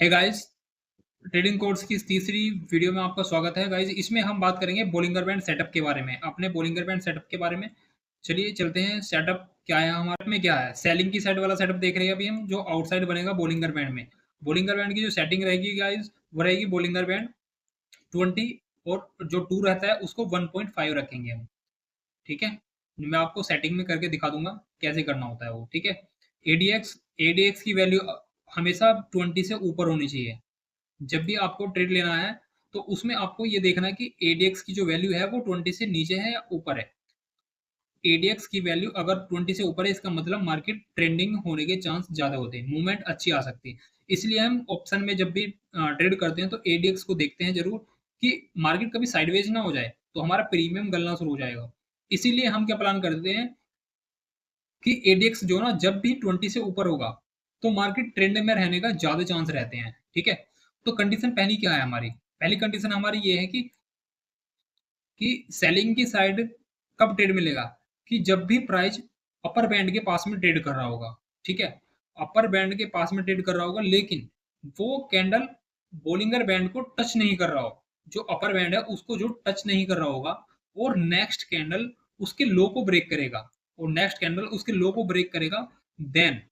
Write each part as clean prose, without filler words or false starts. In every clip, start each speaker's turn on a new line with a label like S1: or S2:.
S1: Hey guys, trading course की इस तीसरी वीडियो में आपका स्वागत है गाइस। इसमें हम बात करेंगे बोलिंगर बैंड सेटअप के बारे में, अपने बोलिंगर बैंड सेटअप के बारे में। चलिए चलते हैं। सेटअप क्या है हमारे में, क्या है सेलिंग की साइड वाला सेटअप देख रहे हैं अभी हम, जो आउटसाइड बनेगा बोलिंगर बैंड में। बोलिंगर बैंड की जो सेटिंग रहेगी गाइस, वो रहेगी बोलिंगर बैंड 20, और जो 2 रहता है उसको 1.5 रखेंगे हम। ठीक है, मैं आपको सेटिंग में करके दिखा दूंगा कैसे करना होता है वो। ठीक है, एडीएक्स एडीएक्स की वैल्यू हमेशा 20 से ऊपर होनी चाहिए। जब भी आपको ट्रेड लेना है तो उसमें आपको ये देखना है कि एडीएक्स की जो वैल्यू है वो 20 से नीचे है या ऊपर है। एडीएक्स की वैल्यू अगर 20 से ऊपर है, इसका मतलब मार्केट ट्रेंडिंग होने के चांस ज्यादा होते हैं, मूवमेंट अच्छी आ सकती है। इसलिए हम ऑप्शन में जब भी ट्रेड करते हैं तो एडीएक्स को देखते हैं जरूर, कि मार्केट कभी साइडवेज ना हो जाए तो हमारा प्रीमियम गलना शुरू हो जाएगा। इसीलिए हम क्या प्लान करते हैं कि एडीएक्स जो ना जब भी 20 से ऊपर होगा तो मार्केट ट्रेंड में रहने का ज्यादा चांस रहते हैं। ठीक है, तो कंडीशन पहली क्या है हमारी, पहली कंडीशन हमारी ये है कि सेलिंग की साइड कब ट्रेड मिलेगा, कि जब भी प्राइस अपर बैंड के पास में ट्रेड कर रहा होगा। ठीक है, अपर बैंड के पास में ट्रेड कर रहा होगा लेकिन वो कैंडल बोलिंगर बैंड को टच नहीं कर रहा हो, जो अपर बैंड है उसको जो टच नहीं कर रहा होगा, और नेक्स्ट कैंडल उसके लो को ब्रेक करेगा, और नेक्स्ट कैंडल उसके लो को ब्रेक करेगा, देन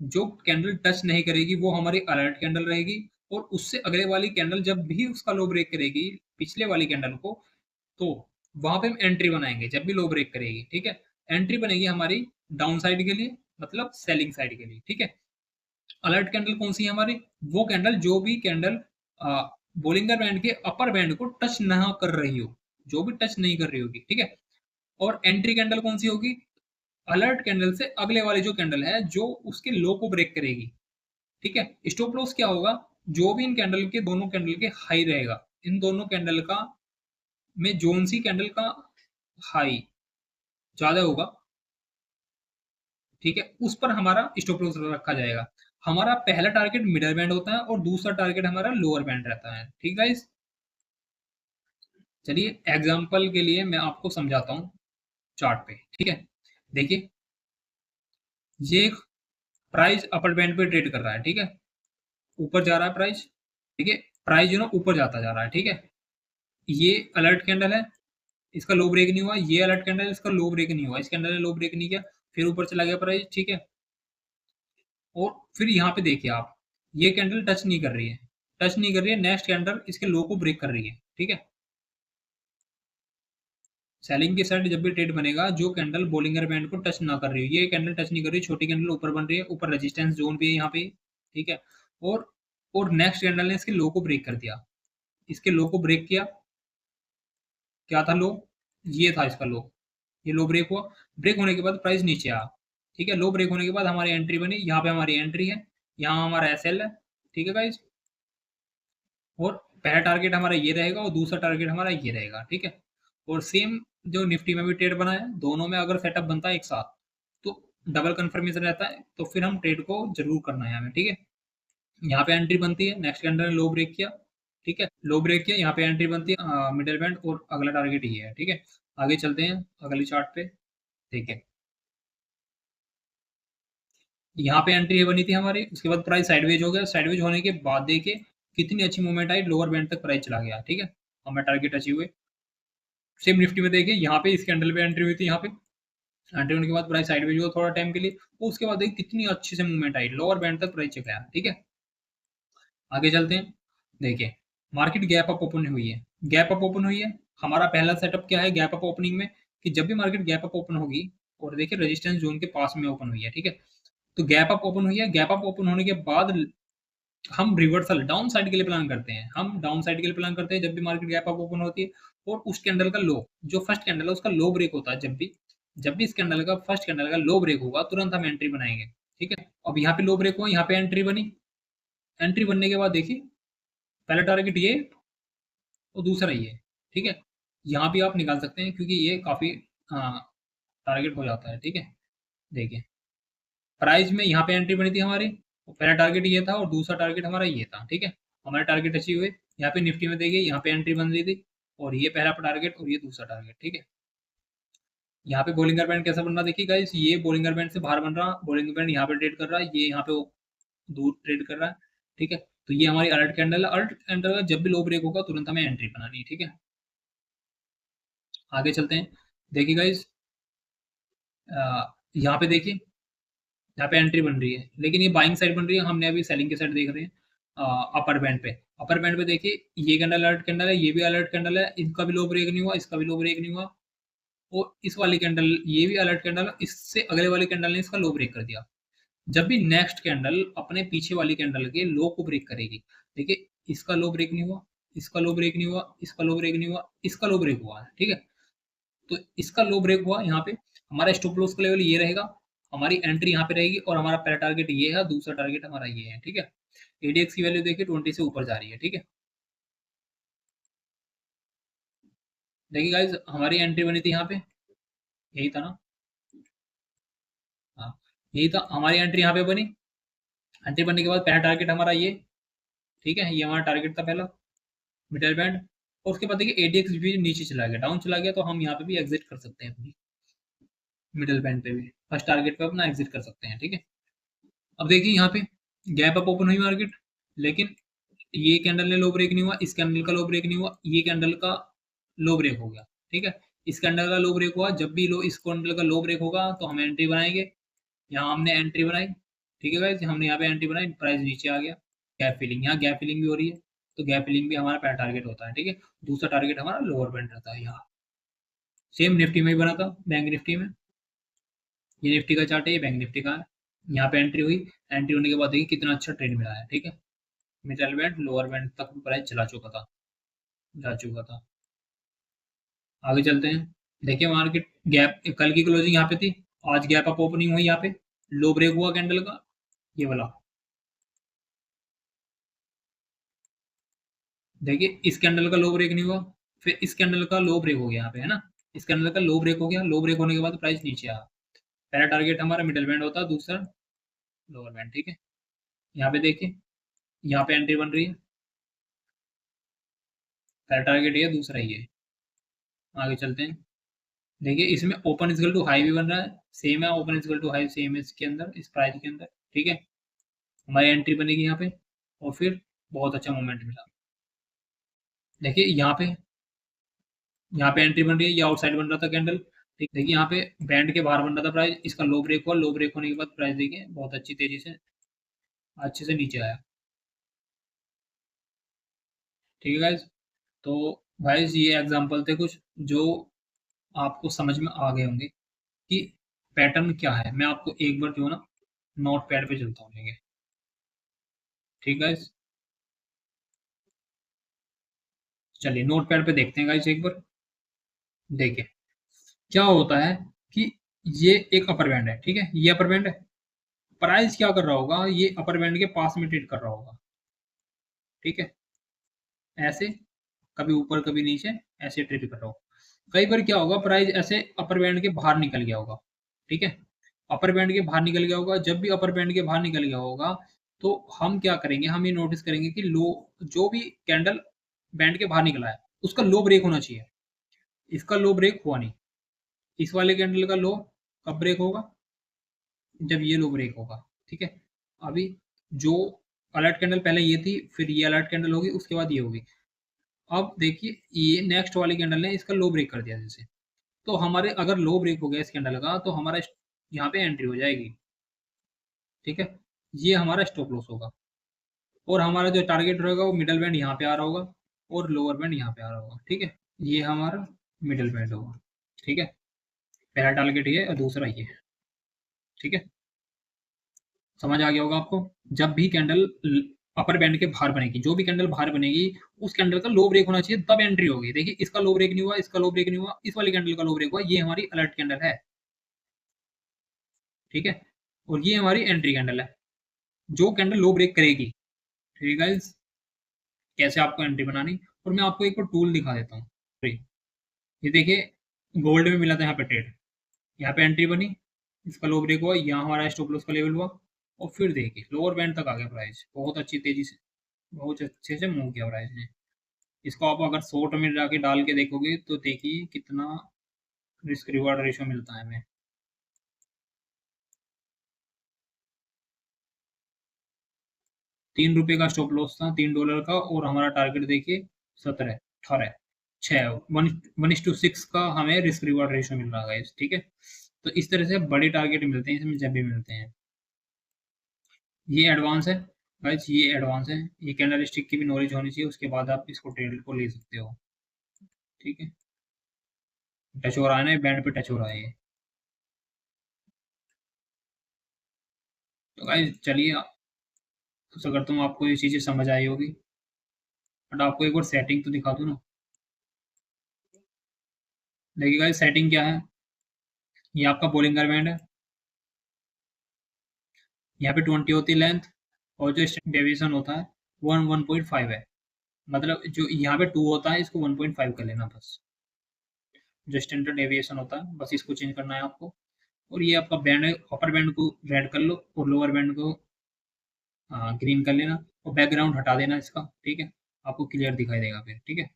S1: जो कैंडल टच नहीं करेगी वो हमारी अलर्ट कैंडल रहेगी। और उससे अगले वाली कैंडल जब भी उसका लो ब्रेक करेगी पिछले वाली कैंडल को, तो वहां पे हम एंट्री बनाएंगे जब भी लो ब्रेक करेगी। ठीक है, एंट्री बनेगी हमारी डाउन साइड के लिए, मतलब सेलिंग साइड के लिए। ठीक है, अलर्ट कैंडल कौन सी है हमारी, वो कैंडल जो भी कैंडल बोलिंगर बैंड के अपर बैंड को टच ना कर रही हो, जो भी टच नहीं कर रही होगी। ठीक है, और एंट्री कैंडल कौन सी होगी, अलर्ट कैंडल से अगले वाली जो कैंडल है जो उसके लो को ब्रेक करेगी। ठीक है, स्टॉप लॉस क्या होगा, जो भी इन कैंडल के दोनों कैंडल के हाई रहेगा, इन दोनों कैंडल का में जोन सी कैंडल का हाई ज्यादा होगा, ठीक है, उस पर हमारा स्टॉप लॉस रखा जाएगा। हमारा पहला टारगेट मिडल बैंड होता है और दूसरा टारगेट हमारा लोअर बैंड रहता है। ठीक गाइस, चलिए एग्जांपल के लिए मैं आपको समझाता हूँ चार्ट पे। ठीक है, देखिए ये प्राइस अपर बैंड पे ट्रेड कर रहा है। ठीक है, ऊपर जा रहा है प्राइस। ठीक है, प्राइस जो ना ऊपर जाता जा रहा है। ठीक है, ये अलर्ट कैंडल है, इसका लो ब्रेक नहीं हुआ, ये अलर्ट कैंडल है, इसका लो ब्रेक नहीं हुआ, इस कैंडल ने लो ब्रेक नहीं किया, फिर ऊपर चला गया प्राइस। ठीक है, और फिर यहाँ पे देखिए आप, ये कैंडल टच नहीं कर रही है, टच नहीं कर रही है, नेक्स्ट कैंडल इसके लो को ब्रेक कर रही है। ठीक है, सेलिंग के साइड जब भी ट्रेड बनेगा, जो कैंडल बोलिंगर बैंड को टच ना कर रही हो, ये कैंडल टच नहीं कर रही, छोटी कैंडल ऊपर बन रही है, ऊपर रेजिस्टेंस जोन भी है यहाँ पे। ठीक है, और और नेक्स्ट कैंडल ने इसके लो को ब्रेक कर दिया, इसके लो को ब्रेक किया। क्या था लो, ये था इसका लो, ये लो ब्रेक हुआ, ब्रेक होने के बाद प्राइस नीचे आया। ठीक है, लो ब्रेक होने के बाद हमारी एंट्री बनी, यहाँ पे हमारी एंट्री है, यहाँ हमारा एसएल है। ठीक है गाइस, और पहला टारगेट हमारा ये रहेगा और दूसरा टारगेट हमारा ये रहेगा। ठीक है, और सेम जो निफ्टी में भी ट्रेड बना है, दोनों में अगर सेटअप बनता है एक साथ तो डबल कंफर्मेशन रहता है, तो फिर हम ट्रेड को जरूर करना है हमें। ठीक है, यहाँ पे एंट्री बनती है, नेक्स्ट कैंडल ने लो ब्रेक किया। ठीक है, लो ब्रेक किया, यहाँ पे एंट्री बनती है मिडिल बैंड, और अगला टारगेट ये है। ठीक है, आगे चलते हैं अगली चार्ट पे। देखिए यहाँ पे एंट्री बनी थी हमारी, उसके बाद प्राइस साइडवेज हो गया, साइडवेज होने के बाद देखिए कितनी अच्छी मूवमेंट आई, लोअर बैंड तक प्राइस चला गया। ठीक है, हमें टारगेट अचीव हुए। सेम निफ्टी में देखिए यहाँ पे इस कैंडल पे एंट्री हुई थी, यहाँ पे एंट्री होने के बाद प्राइस साइडवेज हुआ थोड़ा टाइम के लिए, और उसके बाद देखिए कितनी अच्छी से मूवमेंट आई, लोअर बैंड तक प्राइस चला गया। ठीक है, आगे चलते हैं। देखिए मार्केट गैप अप ओपन हुई है, गैप अप ओपन हुई है। हमारा पहला सेटअप क्या है गैप अप ओपनिंग में, कि जब भी मार्केट गैप अप ओपन होगी, और देखिए रेजिस्टेंस जोन के पास में ओपन हुई है। ठीक है, तो गैप अप ओपन हुई है, गैप अप ओपन होने के बाद हम रिवर्सल डाउन साइड के लिए प्लान करते हैं, हम डाउन साइड के लिए प्लान करते हैं जब भी मार्केट गैप अप ओपन होती है, और उस कैंडल का लो, जो फर्स्ट कैंडल है उसका लो ब्रेक होता है, जब भी इस कैंडल का फर्स्ट कैंडल का लो ब्रेक होगा तुरंत हम एंट्री बनाएंगे। ठीक है, अब यहाँ पे लो ब्रेक हुआ, यहाँ पे एंट्री बनी, एंट्री बनने के बाद देखिए पहला टारगेट ये और दूसरा ये। ठीक है, यहाँ भी आप निकाल सकते हैं क्योंकि ये काफी टारगेट हो जाता है। ठीक है, देखिए प्राइस में यहाँ पे एंट्री बनी थी हमारी, और पहला टारगेट ये था और दूसरा टारगेट हमारा ये था। ठीक है, हमारे टारगेट अचीव हुए। यहाँ पे निफ्टी में देखिए यहाँ पे एंट्री बन रही थी, और ये पहला टारगेट और ये दूसरा टारगेट। ठीक है, यहाँ पे बोलिंगर बैंड कैसा बन रहा देखिए गाइस, ये बोलिंगर बैंड से बाहर बन रहा, बोलिंगर बैंड यहाँ पे ट्रेड कर रहा है, ये यहाँ पे दूर ट्रेड कर रहा है। ठीक है। तो ये हमारी अलर्ट कैंडल है। अलर्ट कैंडल का जब भी लो ब्रेक होगा तुरंत हमें एंट्री बनानी है, ठीक है। आगे चलते हैं। देखिए गाइस, यहाँ पे देखिए, यहाँ पे एंट्री बन रही है, लेकिन ये बाइंग साइड बन रही है, हमने अभी सेलिंग की साइड देख रहे हैं। अपर बैंड पे, अपर बैंड पे देखिए, ये कैंडल अलर्ट कैंडल है, ये भी अलर्ट कैंडल है, इनका भी लो ब्रेक नहीं हुआ, इसका भी लो ब्रेक नहीं हुआ, और इस वाली कैंडल, ये भी अलर्ट कैंडल है, इससे अगले वाली कैंडल ने इसका लो ब्रेक कर दिया। जब भी नेक्स्ट कैंडल अपने पीछे वाली कैंडल के लो को ब्रेक करेगी, देखिए इसका लो ब्रेक नहीं हुआ, इसका लो ब्रेक नहीं हुआ, इसका लो ब्रेक नहीं हुआ, इसका लो ब्रेक हुआ है, ठीक है। तो इसका लो ब्रेक हुआ यहाँ पे, हमारा स्टॉप लॉस का लेवल ये रहेगा, हमारी एंट्री यहाँ पे रहेगी, और हमारा पहला टारगेट ये है, दूसरा टारगेट हमारा ये है, ठीक है। एडीएक्स की वैल्यू देखिए 20 से ऊपर जा रही है, ठीक है। देखिए गाइज, हमारी एंट्री बनी थी यहाँ पे, यही था ना, हाँ, यही था हमारी एंट्री यहाँ पे बनी। एंट्री बनने के बाद पहला टारगेट हमारा ये, ठीक है, ये हमारा टारगेट था पहला, मिडल बैंड। और उसके बाद देखिए एडीएक्स भी नीचे चला गया, डाउन चला गया, तो हम यहाँ पे भी एग्जिट कर सकते हैं अपनी मिडल बैंड पे भी, फर्स्ट टारगेट पे अपना एग्जिट कर सकते हैं, ठीक है। अब देखिए यहाँ पे गैप अप ओपन हुई मार्केट, लेकिन ये कैंडल ने लो ब्रेक नहीं हुआ, इस कैंडल का लो ब्रेक नहीं हुआ, ये कैंडल का लो ब्रेक हो गया, ठीक है। इस कैंडल का लो ब्रेक हुआ, जब भी लो इस कैंडल का लो ब्रेक होगा तो हम एंट्री बनाएंगे। यहाँ हमने एंट्री बनाई, ठीक है गाइस, हमने यहाँ पे एंट्री बनाई, प्राइस नीचे आ गया, गैप फिलिंग, यहाँ गैप फिलिंग भी हो रही है, तो गैप फिलिंग भी हमारा पहला टारगेट होता है, ठीक है। दूसरा टारगेट हमारा लोअर बैंड रहता है यहाँ। सेम निफ्टी में ही बना था, बैंक निफ्टी में, ये निफ्टी का चार्ट है, ये बैंक निफ्टी का है। यहाँ पे एंट्री हुई, एंट्री होने के बाद देखिए कितना अच्छा ट्रेंड मिला है, ठीक है। मिडल बैंड लोअर बैंड तक प्राइस चला चुका था, जा चुका था। आगे चलते हैं। देखिए मार्केट गैप, कल की क्लोजिंग यहाँ पे थी, आज गैप अप ओपनिंग हुई, यहाँ पे लो ब्रेक हुआ कैंडल का, ये वाला। देखिए इस कैंडल का लो ब्रेक नहीं हुआ, फिर इस कैंडल का लो ब्रेक हो गया यहाँ पे, है ना। इस कैंडल का लो ब्रेक हो गया, लो ब्रेक होने के बाद प्राइस नीचे आया। पहला टारगेट हमारा मिडल बैंड होता है, दूसरा लोअर बैंड, ठीक है। यहाँ पे देखिए, यहाँ पे एंट्री बन रही है, पहला टारगेट ये, दूसरा ये। आगे चलते हैं। देखिए इसमें ओपन इजकल टू हाई भी बन रहा है, सेम है, open equal to high same है इसके अंदर, इस प्राइस के अंदर, ठीक है। हमारी एंट्री बनेगी यहाँ पे, और फिर बहुत अच्छा मोमेंट मिला। देखिए यहाँ पे एंट्री बन रही है, ये आउटसाइड बन रहा था कैंडल, ठीक। देखिए यहाँ पे बैंड के बाहर बन रहा था प्राइस, इसका लो ब्रेक हुआ, लो ब्रेक होने के बाद प्राइस देखिए बहुत अच्छी तेजी से अच्छे से नीचे आया, ठीक है गाइज। तो गाइज ये एग्जांपल थे कुछ जो आपको समझ में आ गए होंगे कि पैटर्न क्या है। मैं आपको एक बार जो है ना नोट पैड पे चलता हूँ लेंगे, ठीक है। चलिए नोट पैड पे देखते हैं गाइस एक बार। देखिए क्या होता है कि ये एक अपर बैंड है, ठीक है, ये अपर बैंड है। प्राइस क्या कर रहा होगा, ये अपर बैंड के पास में ट्रेड कर रहा होगा, ठीक है, ऐसे, कभी ऊपर कभी नीचे, ऐसे ट्रेड कर रहा होगा। कई बार क्या होगा, प्राइस ऐसे अपर बैंड के बाहर निकल गया होगा, ठीक है, अपर बैंड के बाहर निकल गया होगा। जब भी अपर बैंड के बाहर निकल गया होगा, तो हम क्या करेंगे, हम ये नोटिस करेंगे कि लो, जो भी कैंडल बैंड के बाहर निकला है उसका लो ब्रेक होना चाहिए। इसका लो ब्रेक हुआ नहीं, इस वाले कैंडल का लो कब ब्रेक होगा, जब ये लो ब्रेक होगा, ठीक है। अभी जो अलर्ट कैंडल पहले ये थी, फिर ये अलर्ट कैंडल होगी, उसके बाद ये होगी। अब देखिए ये नेक्स्ट वाली कैंडल ने इसका लो ब्रेक कर दिया जैसे, तो हमारे अगर लो ब्रेक हो गया इस कैंडल का, तो हमारा यहाँ पे एंट्री हो जाएगी, ठीक है। ये हमारा स्टॉप लॉस होगा, और हमारा जो टारगेट रहेगा वो मिडल बैंड यहाँ पे आ रहा होगा, और लोअर बैंड यहाँ पे आ रहा होगा, ठीक है। ये हमारा मिडल बैंड होगा, ठीक है। पहला टारगेट ये और दूसरा ये, ठीक है। समझ आ गया होगा आपको। जब भी कैंडल अपर बैंड के बाहर बनेगी, जो भी कैंडल बाहर बनेगी, उस कैंडल का लो ब्रेक होना चाहिए, तब एंट्री होगी। देखिए इसका लो ब्रेक नहीं हुआ, इसका लो ब्रेक नहीं हुआ, इस वाली कैंडल का लो ब्रेक हुआ, ये हमारी अलर्ट कैंडल है, ठीक है। और ये हमारी एंट्री कैंडल है, जो कैंडल लो ब्रेक करेगी, ठीक है गाइस। कैसे आपको एंट्री बनानी, और मैं आपको एक और टूल दिखा देता हूँ। ये देखिए गोल्ड में मिला था यहाँ पे ट्रेड, यहाँ पे एंट्री बनी, इसका लो ब्रेक हुआ, यहाँ हमारा स्टॉप लॉस का लेवल हुआ, और फिर देखिए लोअर बैंड तक आ गया प्राइस, बहुत अच्छी तेजी से, बहुत अच्छे से मूव किया प्राइस ने। इसको आप अगर शॉर्ट में जाके डाल के देखोगे तो देखिए कितना रिस्क रिवार्ड रेशियो मिलता है हमें। ₹3 का स्टॉप लॉस था, $3 का, और हमारा टारगेट देखिए 17, 18, 6, 1:6 का हमें रिस्क रिवॉर्ड रेशियो मिल रहा है गाइस, ठीक है? तो इस तरह से बड़े टारगेट मिलते हैं इसमें जब भी मिलते हैं। ये एडवांस है गाइस, ये एडवांस है। ये कैंडल स्टिक की भी नॉलेज होनी चाहिए, उसके बाद आप इसको ट्रेड को ले सकते हो, ठीक है? टच हो रहा है ना, बैंड पे टच हो रहा है ये। तो गाइस चलिए, आशा करता हूँ आपको ये चीज़ें समझ आई होगी। बट आपको एक बार सेटिंग तो दिखा दूँ ना। देखिए गाइस, सेटिंग क्या है, ये आपका बोलिंगर बैंड है। यहाँ पे 20 होती है लेंथ, और जो स्टैंडर्ड डेविएशन होता है वो 1.5 है। मतलब जो यहाँ पे 2 होता है, इसको 1.5 कर लेना बस। जो स्टैंडर्ड डेविएशन होता है बस इसको चेंज करना है आपको। और ये आपका बैंड है, अपर बैंड को रेड कर लो और लोअर बैंड को ग्रीन कर लेना, और बैकग्राउंड हटा देना इसका, ठीक है? आपको क्लियर दिखाई देगा फिर, ठीक है?